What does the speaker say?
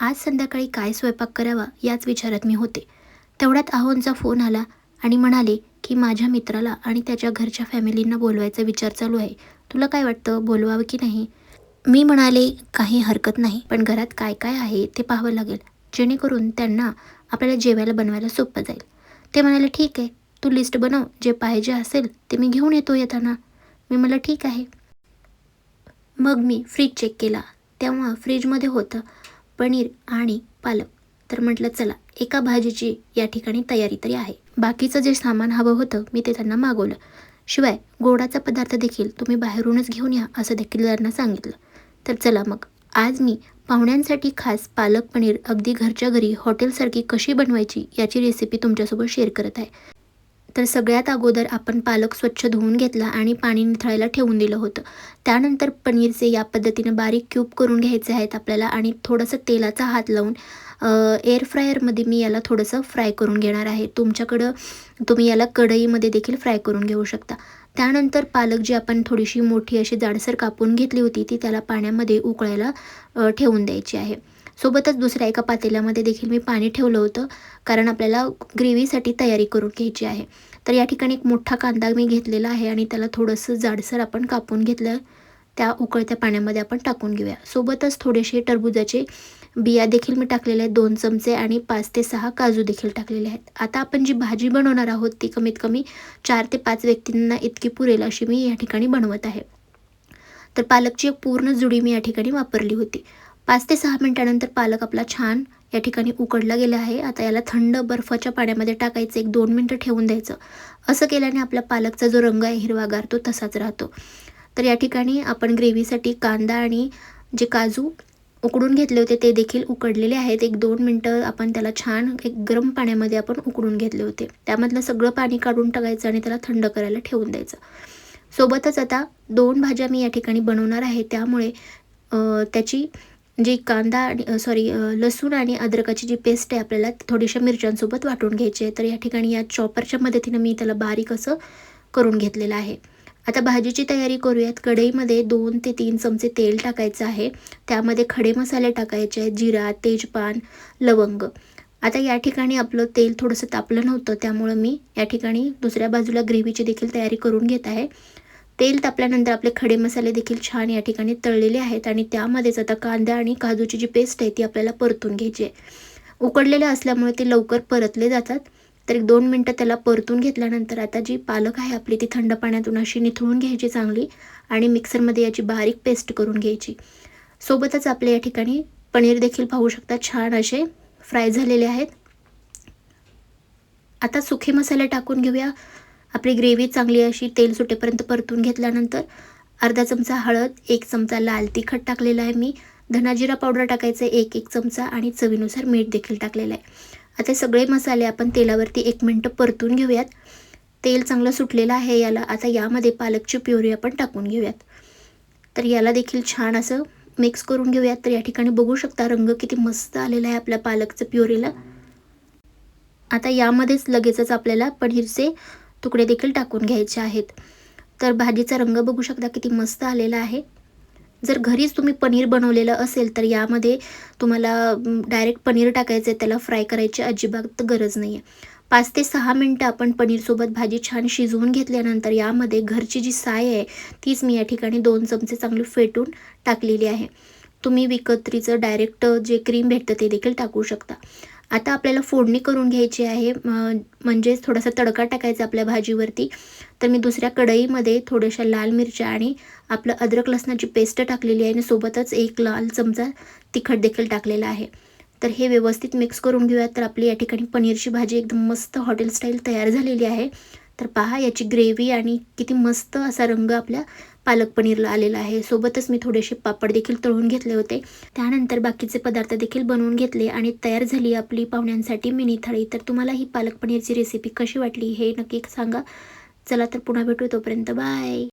आज संध्याकाळी काय स्वयंपाक करावा याच विचारात मी होते. तेवढ्यात आहोंचा फोन आला आणि म्हणाले की माझ्या मित्राला आणि त्याच्या घरच्या फॅमिलींना बोलवायचा विचार चालू आहे. तुला काय वाटतं, बोलवावं की नाही? मी म्हणाले काही हरकत नाही, पण घरात काय काय आहे ते पाहावं लागेल, जेणेकरून त्यांना आपल्याला जेवायला बनवायला सोपं जाईल. ते म्हणाले ठीक आहे, तू लिस्ट बनव, जे पाहिजे असेल ते मी घेऊन येतो येताना. मी म्हटलं ठीक आहे. मग मी फ्रीज चेक केला. तेव्हा फ्रीजमध्ये होतं पनीर आणि पालक. तर म्हटलं चला, एका भाजीची या ठिकाणी तयारी तरी आहे. बाकीचं जे सामान हवं होतं मी ते त्यांना मागवलं. शिवाय गोडाचा पदार्थ देखील तुम्ही बाहेरूनच घेऊन या असं देखील त्यांना सांगितलं. तर चला मग, आज मी पाहुण्यांसाठी खास पालक पनीर अगदी घरच्या घरी हॉटेलसारखी कशी बनवायची याची रेसिपी तुमच्यासोबत शेअर करत आहे. तर सगळ्यात अगोदर आपण पालक स्वच्छ धुवून घेतला आणि पाणी निथळायला ठेवून दिलं होतं. त्यानंतर पनीरचे या पद्धतीनं बारीक क्यूब करून घ्यायचे आहेत आपल्याला आणि थोडंसं तेलाचा हात लावून एअर फ्रायरमध्ये मी याला थोडंसं फ्राय करून घेणार आहे. तुमच्याकडं तुम्ही याला कढईमध्ये देखील फ्राय करून घेऊ शकता. त्यानंतर पालक जी आपण थोडीशी मोठी अशी जाडसर कापून घेतली होती ती त्याला पाण्यामध्ये उकळायला ठेवून द्यायची आहे. सोबतच दुसऱ्या एका पातेल्यामध्ये देखील मी पाणी ठेवलं होतं, कारण आपल्याला ग्रेव्हीसाठी तयारी करून घ्यायची आहे. तर या ठिकाणी एक मोठा कांदा मी घेतलेला आहे आणि त्याला थोडंसं जाडसर आपण कापून घेतलं. त्या उकळत्या पाण्यामध्ये आपण टाकून घेऊया. सोबतच थोडेसे टरबूजाचे बिया देखील मी टाकलेले आहेत 2 चमचे आणि 5 ते 6 काजू देखील टाकलेले आहेत. आता आपण जी भाजी बनवणार आहोत ती कमीत कमी 4 ते 5 व्यक्तींना इतकी पुरेल अशी मी या ठिकाणी बनवत आहे. तर पालकची एक पूर्ण जुडी मी या ठिकाणी वापरली होती. 5 ते 6 मिनिटानंतर पालक आपला छान या ठिकाणी उकडला गेला आहे. आता याला थंड बर्फाच्या पाण्यामध्ये टाकायचं, 1-2 मिनिटं ठेवून द्यायचं. असं केल्याने आपला पालकचा जो रंग आहे हिरवागार तो तसाच राहतो. तर या ठिकाणी आपण ग्रेव्हीसाठी कांदा आणि जे काजू उकडून घेतले होते ते देखील उकडलेले आहेत. 1-2 मिनिटं आपण त्याला छान एक गरम पाण्यामध्ये आपण उकडून घेतले होते. त्यामधलं सगळं पाणी काढून टाकायचं आणि त्याला थंड करायला ठेवून द्यायचं. सोबतच आता 2 भाज्या मी या ठिकाणी बनवणार आहे. त्यामुळे त्याची जी कांदा आणि लसूण आणि अद्रकाची जी पेस्ट आहे आपल्याला ती थोड्याशा मिरच्यांसोबत वाटून घ्यायची आहे. तर या ठिकाणी या चॉपरच्या मदतीनं मी त्याला बारीक असं करून घेतलेलं आहे. आता भाजीची तयारी करूयात. कढईमध्ये 2 ते 3 चमचे तेल टाकायचं आहे. त्यामध्ये खडे मसाले टाकायचे आहेत, जिरा, तेजपान, लवंग. आता या ठिकाणी आपलं तेल थोडंसं तापलं नव्हतं, त्यामुळं मी या ठिकाणी दुसऱ्या बाजूला ग्रेव्हीची देखील तयारी करून घेत आहे. तेल तापल्यानंतर आपले खडे मसाले देखील छान या ठिकाणी तळलेले आहेत आणि त्यामध्येच आता कांदा आणि काजूची जी पेस्ट आहे ती आपल्याला परतून घ्यायची आहे. उकडलेले असल्यामुळे ते लवकर परतले जातात. तर 1-2 मिनिटं त्याला परतून घेतल्यानंतर आता जी पालक आहे आपली ती थंड पाण्यातून अशी निथळून घ्यायची चांगली आणि मिक्सरमध्ये याची बारीक पेस्ट करून घ्यायची. सोबतच आपल्या या ठिकाणी पनीर देखील पाहू शकता छान असे फ्राय झालेले आहेत. आता सुखे मसाले टाकून घेऊया. आपली ग्रेव्ही चांगली अशी तेल सुटेपर्यंत परतून घेतल्यानंतर अर्धा चमचा हळद, 1 चमचा लाल तिखट टाकलेला आहे मी. धना-जिरा पावडर टाकायचं आहे 1-1 चमचा आणि चवीनुसार मीठ देखील टाकलेलं आहे. आता सगळे मसाले आपण तेलावरती 1 मिनिटं परतून घेऊयात. तेल चांगलं सुटलेलं आहे याला. आता यामध्ये पालकची प्युरी आपण टाकून घेऊयात. तर याला देखील छान असं मिक्स करून घेऊयात. तर या ठिकाणी बघू शकता रंग किती मस्त आलेला आहे आपल्या पालकचं प्युरीला. आता यामध्येच लगेचच आपल्याला पनीरचे तुकडे देखील टाकून घ्यायचे आहेत. तर भाजीचा रंग बघू शकता किती मस्त आलेला आहे. जर घरीच तुम्ही पनीर बनवलेलं असेल तर यामध्ये तुम्हाला डायरेक्ट पनीर टाकायचं आहे, त्याला फ्राय करायची अजिबात गरज नाही आहे. 5 ते 6 मिनिटं आपण पनीरसोबत भाजी छान शिजवून घेतल्यानंतर यामध्ये घरची जी साय आहे तीच मी या ठिकाणी 2 चमचे चांगली फेटून टाकलेली आहे. तुम्ही विकत्रीचं डायरेक्ट जे क्रीम भेटतं ते देखील टाकू शकता. आता आपल्याला फोडणी करून घ्यायची आहे, म्हणजेच थोडासा तडका टाकायचा आपल्या भाजीवरती. तर मी दुसऱ्या कढईमध्ये थोड्याशा लाल मिरच्या आणि आपलं अद्रक लसणाची पेस्ट टाकलेली आहे आणि सोबतच 1 लाल चमचा तिखट देखील टाकलेला आहे. तर हे व्यवस्थित मिक्स करून घेऊयात. तर आपली या ठिकाणी पनीरची भाजी एकदम मस्त हॉटेल स्टाईल तयार झालेली आहे. तर पहा याची ग्रेव्ही आणि किती मस्त असा रंग आपल्या पालक पनीरला आलेला आहे. सोबतच मी थोडेसे पापड देखील तळून घेतले होते. त्यानंतर बाकीचे पदार्थ देखील बनवून घेतले आणि तयार झाली आपली पाहुण्यांसाठी मिनी थाळी. तर तुम्हाला ही पालक पनीरची रेसिपी कशी वाटली हे नक्की सांगा. चला तर पुन्हा भेटू, तोपर्यंत बाय.